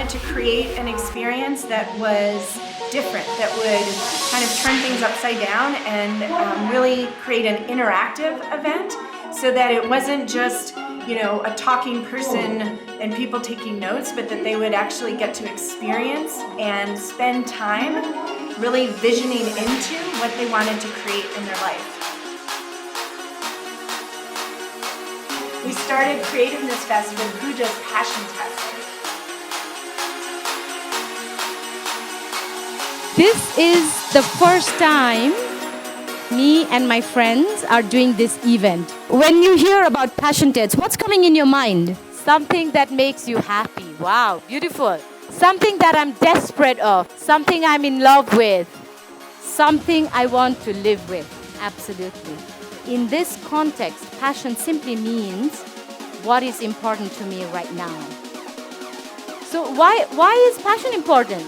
To create an experience that was different, that would kind of turn things upside down and really create an interactive event so that it wasn't just, you know, a talking person and people taking notes, but that they would actually get to experience and spend time really visioning into what they wanted to create in their life. We started Creativeness Fest with Pooja's passion test. This is the first time me and my friends are doing this event. When you hear about passion tests, what's coming in your mind? Something that makes you happy. Wow, beautiful. Something that I'm desperate of. Something I'm in love with. Something I want to live with. Absolutely. In this context, passion simply means what is important to me right now. So why is passion important?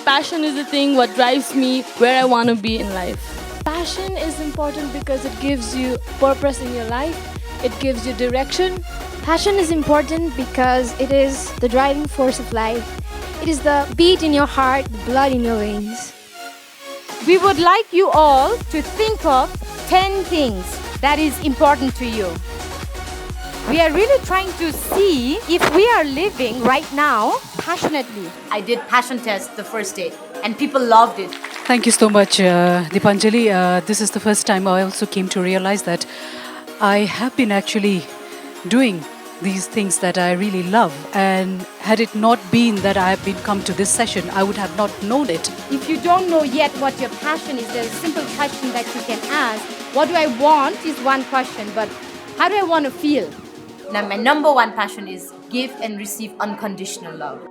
Passion is the thing what drives me where I want to be in life. Passion is important because it gives you purpose in your life. It gives you direction. Passion is important because it is the driving force of life. It is the beat in your heart, the blood in your veins. We would like you all to think of 10 things that is important to you. We are really trying to see if we are living right now passionately. I did passion test the first day and people loved it. Thank you so much, Dipanjali. This is the first time I also came to realize that I have been actually doing these things that I really love. And had it not been that I have been come to this session, I would have not known it. If you don't know yet what your passion is, there's a simple question that you can ask. What do I want is one question, but how do I want to feel? Now, my number one passion is give and receive unconditional love.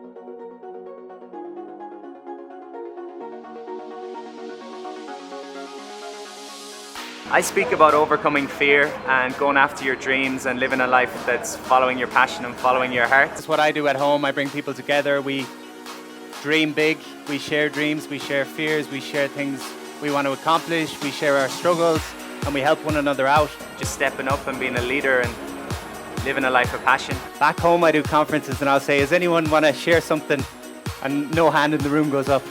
I speak about overcoming fear and going after your dreams and living a life that's following your passion and following your heart. That's what I do at home. I bring people together. We dream big. We share dreams. We share fears. We share things we want to accomplish. We share our struggles and we help one another out. Just stepping up and being a leader and living a life of passion. Back home I do conferences and I'll say, does anyone want to share something? And no hand in the room goes up.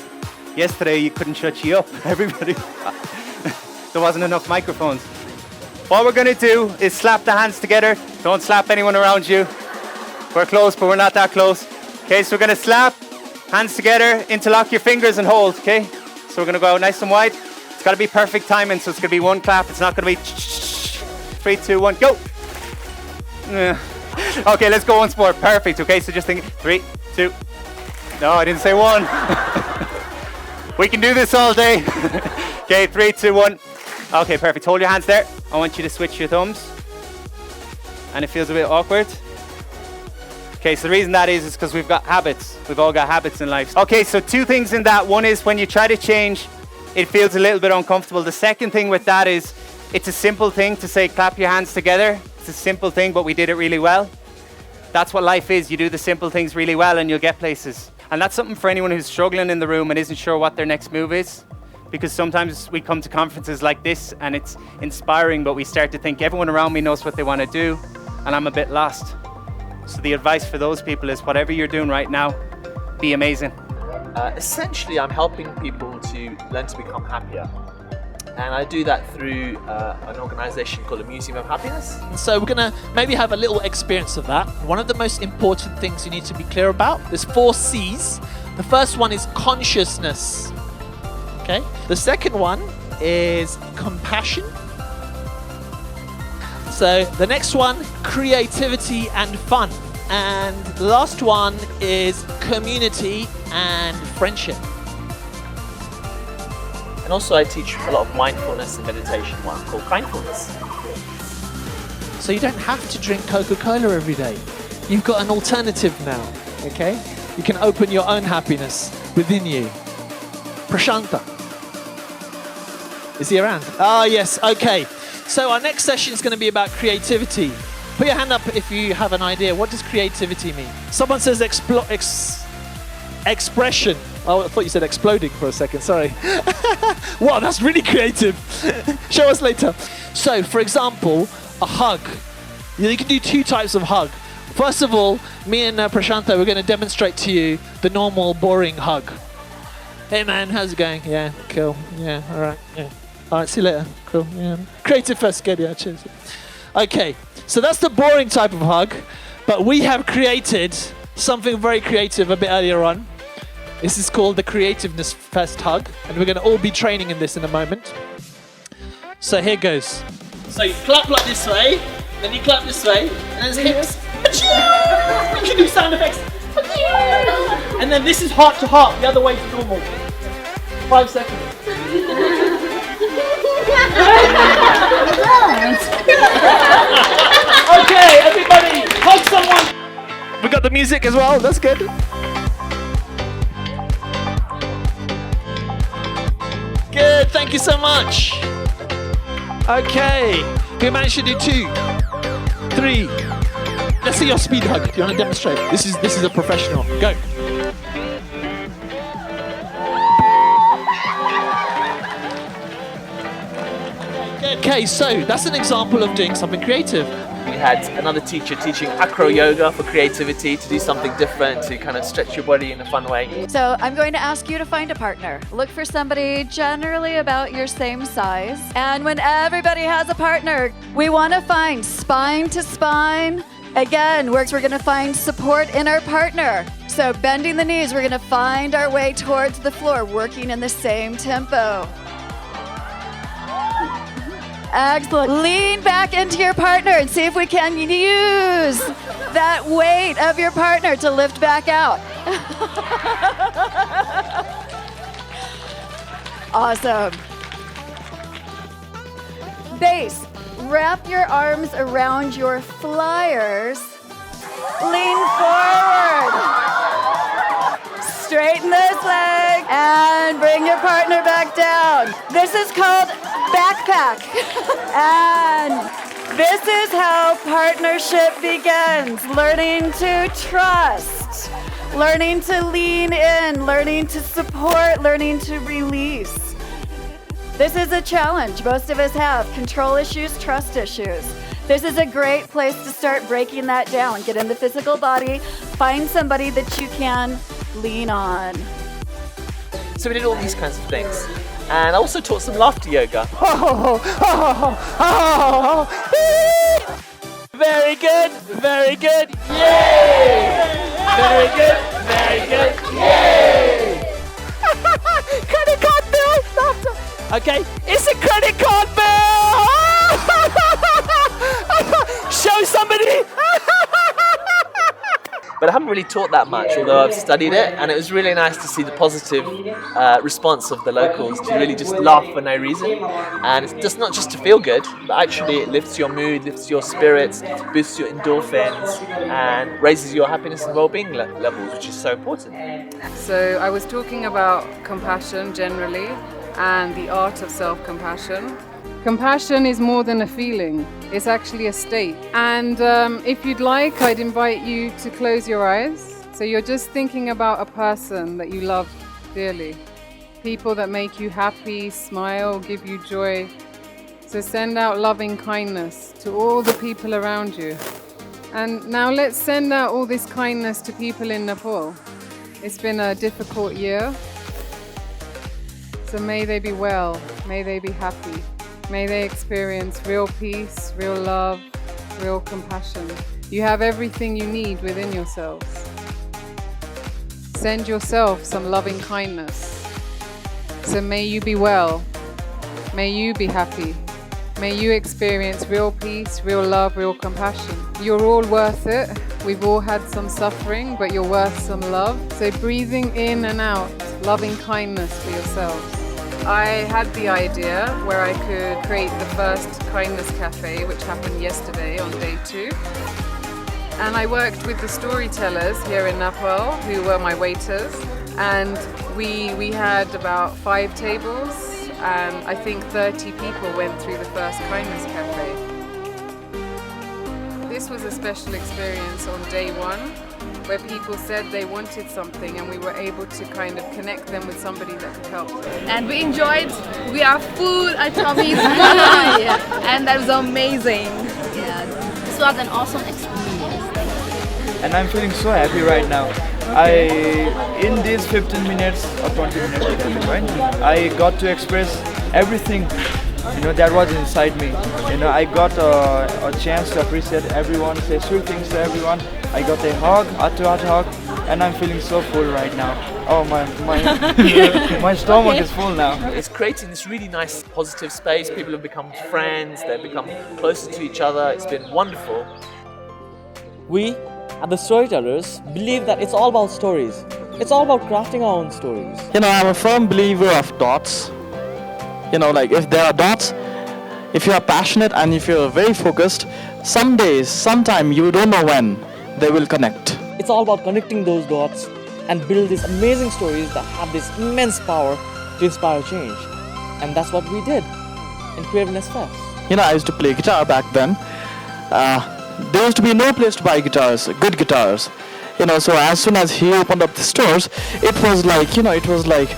Yesterday you couldn't shut you up. Everybody, there wasn't enough microphones. What we're going to do is slap the hands together. Don't slap anyone around you. We're close, but we're not that close. Okay, so we're going to slap, hands together, interlock your fingers and hold, okay? So we're going to go out nice and wide. It's got to be perfect timing, so it's going to be one clap. It's not going to be 3, 2, 1, go. Okay, let's go once more. Perfect. Okay, so just think 3, 2. No, I didn't say 1. We can do this all day. Okay, 3, 2, 1. Okay, perfect. Hold your hands there. I want you to switch your thumbs. And it feels a bit awkward. Okay, so the reason that is because we've got habits. We've all got habits in life. Okay, so 2 things in that. One is when you try to change, it feels a little bit uncomfortable. The second thing with that is it's a simple thing to say clap your hands together. It's a simple thing, but we did it really well. That's what life is. You do the simple things really well and you'll get places. And that's something for anyone who's struggling in the room and isn't sure what their next move is. Because sometimes we come to conferences like this and it's inspiring, but we start to think everyone around me knows what they want to do and I'm a bit lost. So the advice for those people is whatever you're doing right now, be amazing. Essentially, I'm helping people to learn to become happier. And I do that through an organisation called the Museum of Happiness. So we're going to maybe have a little experience of that. One of the most important things you need to be clear about, there's 4 C's. The first one is consciousness. Okay. The second one is compassion. So the next one, creativity and fun. And the last one is community and friendship. And also I teach a lot of mindfulness and meditation, what I call kindfulness. So you don't have to drink Coca-Cola every day. You've got an alternative now, okay? You can open your own happiness within you. Prashanta. Is he around? Oh, yes. Okay. So our next session is going to be about creativity. Put your hand up if you have an idea. What does creativity mean? Someone says expression. Oh, I thought you said exploding for a second. Sorry. Wow, that's really creative. Show us later. So, for example, a hug. You can do 2 types of hug. First of all, me and Prashantha, we're going to demonstrate to you the normal, boring hug. Hey man, how's it going? Yeah, cool. Yeah, all right. Yeah. All right, see you later. Cool. Yeah. Creative first, good. Yeah, cheers. Okay, so that's the boring type of hug, but we have created something very creative a bit earlier on. This is called the Creativeness Fest hug, and we're going to all be training in this in a moment. So here goes. So you clap like this way, then you clap this way, and then hips. You can do sound effects. And then this is heart to heart, the other way to normal. 5 seconds. Okay, everybody, hug someone. We got the music as well, that's good. Good, thank you so much. Okay, we managed to do 2, 3. Let's see your speed hug. Do you want to demonstrate? This is a professional. Go. Okay, so that's an example of doing something creative. We had another teacher teaching acro yoga for creativity, to do something different, to kind of stretch your body in a fun way. So I'm going to ask you to find a partner. Look for somebody generally about your same size. And when everybody has a partner, we want to find spine to spine. Again, we're going to find support in our partner. So bending the knees, we're going to find our way towards the floor, working in the same tempo. Excellent. Lean back into your partner and see if we can use that weight of your partner to lift back out. Awesome. Base. Wrap your arms around your flyers. Lean forward. Straighten this leg and bring your partner back down. This is called backpack. And this is how partnership begins. Learning to trust, learning to lean in, learning to support, learning to release. This is a challenge most of us have. Control issues, trust issues. This is a great place to start breaking that down. Get in the physical body, find somebody that you can lean on. So we did all these kinds of things. And I also taught some laughter yoga. Very good, very good. Yay! Very good, very good. Yay! Credit card bill. Okay, it's a credit card bill. Show somebody. But I haven't really taught that much, although I've studied it, and it was really nice to see the positive response of the locals to really just laugh for no reason. And it's just not just to feel good, but actually it lifts your mood, lifts your spirits, boosts your endorphins, and raises your happiness and well-being levels, which is so important. So I was talking about compassion generally and the art of self-compassion. Compassion is more than a feeling, it's actually a state. And if you'd like, I'd invite you to close your eyes. So you're just thinking about a person that you love dearly. People that make you happy, smile, give you joy. So send out loving kindness to all the people around you. And now let's send out all this kindness to people in Nepal. It's been a difficult year. So may they be well, may they be happy. May they experience real peace, real love, real compassion. You have everything you need within yourselves. Send yourself some loving kindness. So may you be well, may you be happy, may you experience real peace, real love, real compassion. You're all worth it. We've all had some suffering, but you're worth some love. So breathing in and out, loving kindness for yourselves. I had the idea where I could create the first kindness cafe, which happened yesterday on day 2. And I worked with the storytellers here in Nepal, who were my waiters. And we had about 5 tables and I think 30 people went through the first Kindness Cafe. This was a special experience on day one, where people said they wanted something and we were able to kind of connect them with somebody that could help them. And we enjoyed, we are full, our tummies, and that was amazing. Yeah, this was an awesome experience. And I'm feeling so happy right now. In these 15 minutes or 20 minutes, right? I got to express everything, that was inside me. I got a chance to appreciate everyone, say sweet things to everyone. I got a hug, heart-to-heart hug, and I'm feeling so full right now. Oh, my stomach is full now. It's creating this really nice positive space. People have become friends, they've become closer to each other. It's been wonderful. We at the Storytellers believe that it's all about stories. It's all about crafting our own stories. I'm a firm believer of dots. Like if there are dots, if you are passionate and if you're very focused, some days, sometime, you don't know when, they will connect. It's all about connecting those dots and build these amazing stories that have this immense power to inspire change. And that's what we did in Creativeness Fest. I used to play guitar back then. There used to be no place to buy guitars, good guitars. So as soon as he opened up the stores, it was like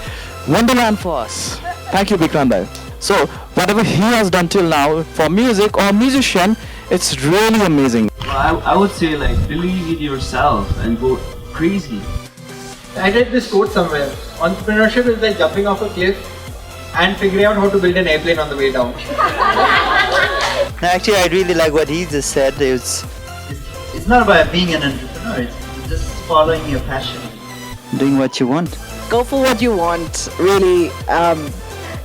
wonderland for us. Thank you, Bikrandai. So whatever he has done till now for music or musician, it's really amazing. I would say believe in yourself and go crazy. I read this quote somewhere. Entrepreneurship is like jumping off a cliff and figuring out how to build an airplane on the way down. Actually, I really like what he just said. It's not about being an entrepreneur, it's just following your passion. Doing what you want. Go for what you want, really,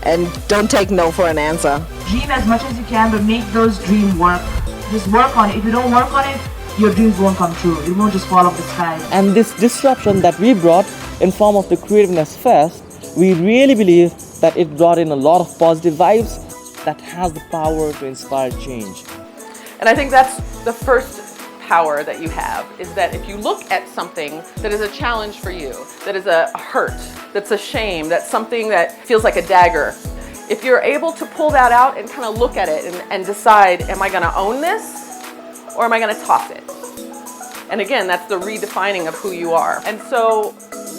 and don't take no for an answer. Dream as much as you can, but make those dreams work. Just work on it. If you don't work on it, your dreams won't come true. It won't just fall off the sky. And this disruption that we brought in form of the Creativeness Fest, we really believe that it brought in a lot of positive vibes that has the power to inspire change. And I think that's the first power that you have, is that if you look at something that is a challenge for you, that is a hurt, that's a shame, that's something that feels like a dagger, if you're able to pull that out and kind of look at it and decide, am I going to own this or am I going to toss it? And again, that's the redefining of who you are. And so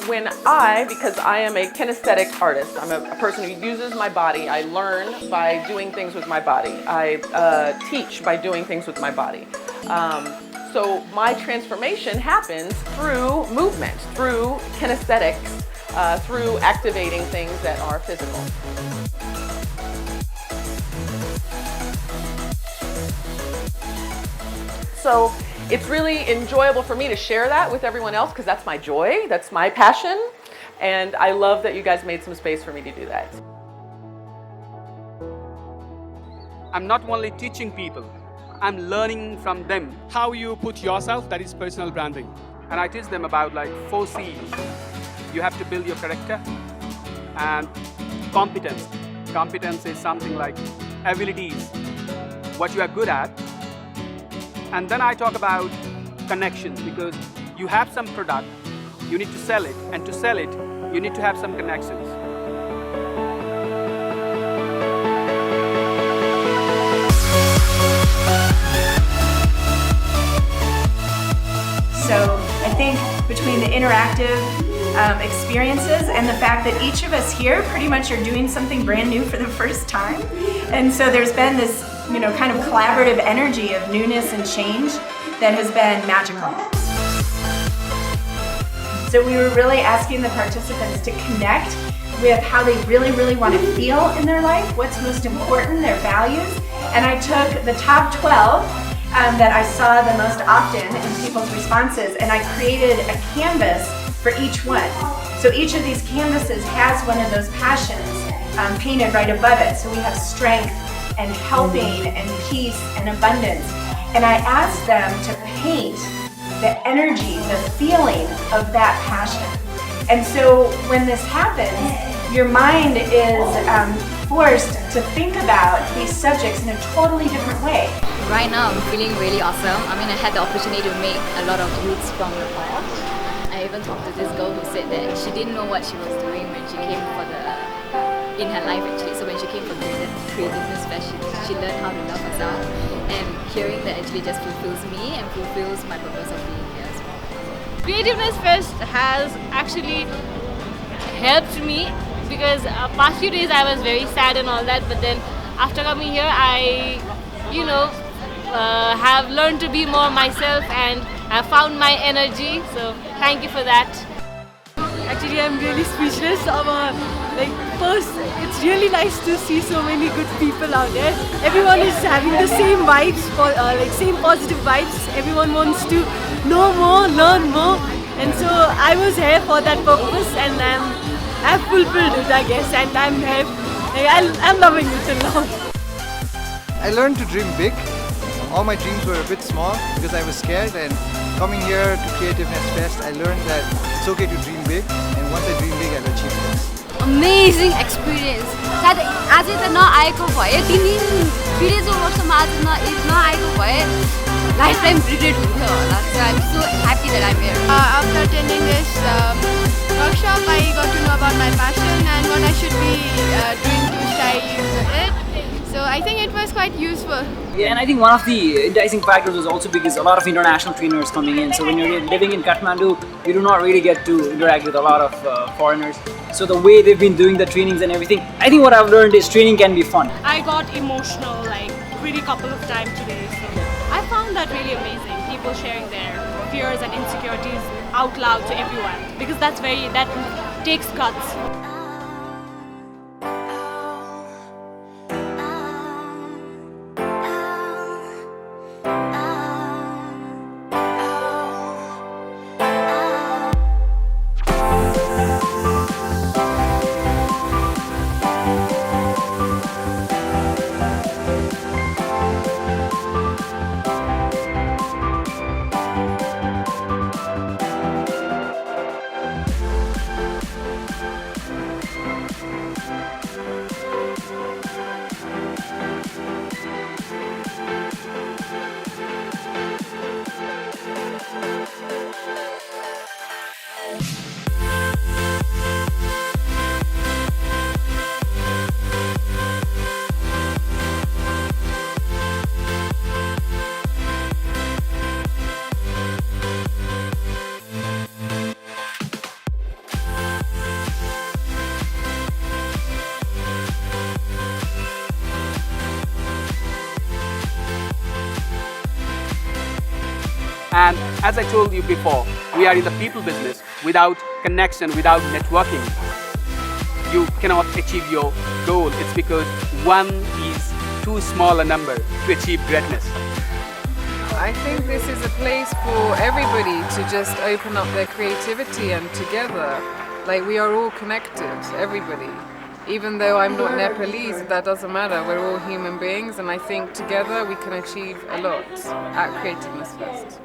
because I am a kinesthetic artist, I'm a person who uses my body. I learn by doing things with my body. I teach by doing things with my body. So my transformation happens through movement, through kinesthetics, through activating things that are physical. So it's really enjoyable for me to share that with everyone else because that's my joy, that's my passion, and I love that you guys made some space for me to do that. I'm not only teaching people, I'm learning from them how you put yourself, that is personal branding. And I teach them about 4 C's. You have to build your character and competence. Competence is something like abilities, what you are good at. And then I talk about connections, because you have some product, you need to sell it, and to sell it, you need to have some connections. So I think between the interactive experiences and the fact that each of us here pretty much are doing something brand new for the first time, and so there's been this kind of collaborative energy of newness and change that has been magical. So we were really asking the participants to connect with how they really, really want to feel in their life, what's most important, their values, and I took the top 12 that I saw the most often in people's responses, and I created a canvas for each one. So each of these canvases has one of those passions painted right above it. So we have strength and helping and peace and abundance. And I asked them to paint the energy, the feeling of that passion. And so when this happens, your mind is forced to think about these subjects in a totally different way. Right now I'm feeling really awesome. I had the opportunity to make a lot of roots from Nepal. I even talked to this girl who said that she didn't know what she was doing when she came in her life actually. So when Creativeness Fest, she learned how to love herself, and hearing that actually just fulfills me and fulfills my purpose of being here as well. Creativeness Fest has actually helped me because past few days I was very sad and all that, but then after coming here I, have learned to be more myself and I found my energy, so thank you for that. Actually, I'm really speechless. First, it's really nice to see so many good people out there. Everyone is having the same vibes, same positive vibes. Everyone wants to know more, learn more, and so I was here for that purpose, and I've fulfilled it, I guess, and I'm here. I'm loving it till now. I learned to dream big. All my dreams were a bit small because I was scared, and coming here to Creativeness Fest, I learned that it's okay to dream big, and once I dream big, I'll achieve this. Amazing experience. सायद आज त नआएको भए 3 दिन 3 days वर्षमा आज नआएको भए लाइफ टाइम रिग्रेट हुन्थ्यो होला. So I'm so happy that I'm here. After attending this workshop, I got to know about my passion and what I should be doing to strive it. So I think it was quite useful. Yeah, and I think one of the enticing factors was also because a lot of international trainers coming in. So when you're living in Kathmandu, you do not really get to interact with a lot of foreigners. So the way they've been doing the trainings and everything, I think what I've learned is training can be fun. I got emotional really couple of times today, so I found that really amazing. People sharing their fears and insecurities out loud to everyone, because that takes guts. And as I told you before, we are in the people business. Without connection, without networking, you cannot achieve your goal. It's because one is too small a number to achieve greatness. I think this is a place for everybody to just open up their creativity, and together, we are all connected, everybody. Even though I'm not Nepalese, that doesn't matter. We're all human beings, and I think together we can achieve a lot at Creativeness Fest.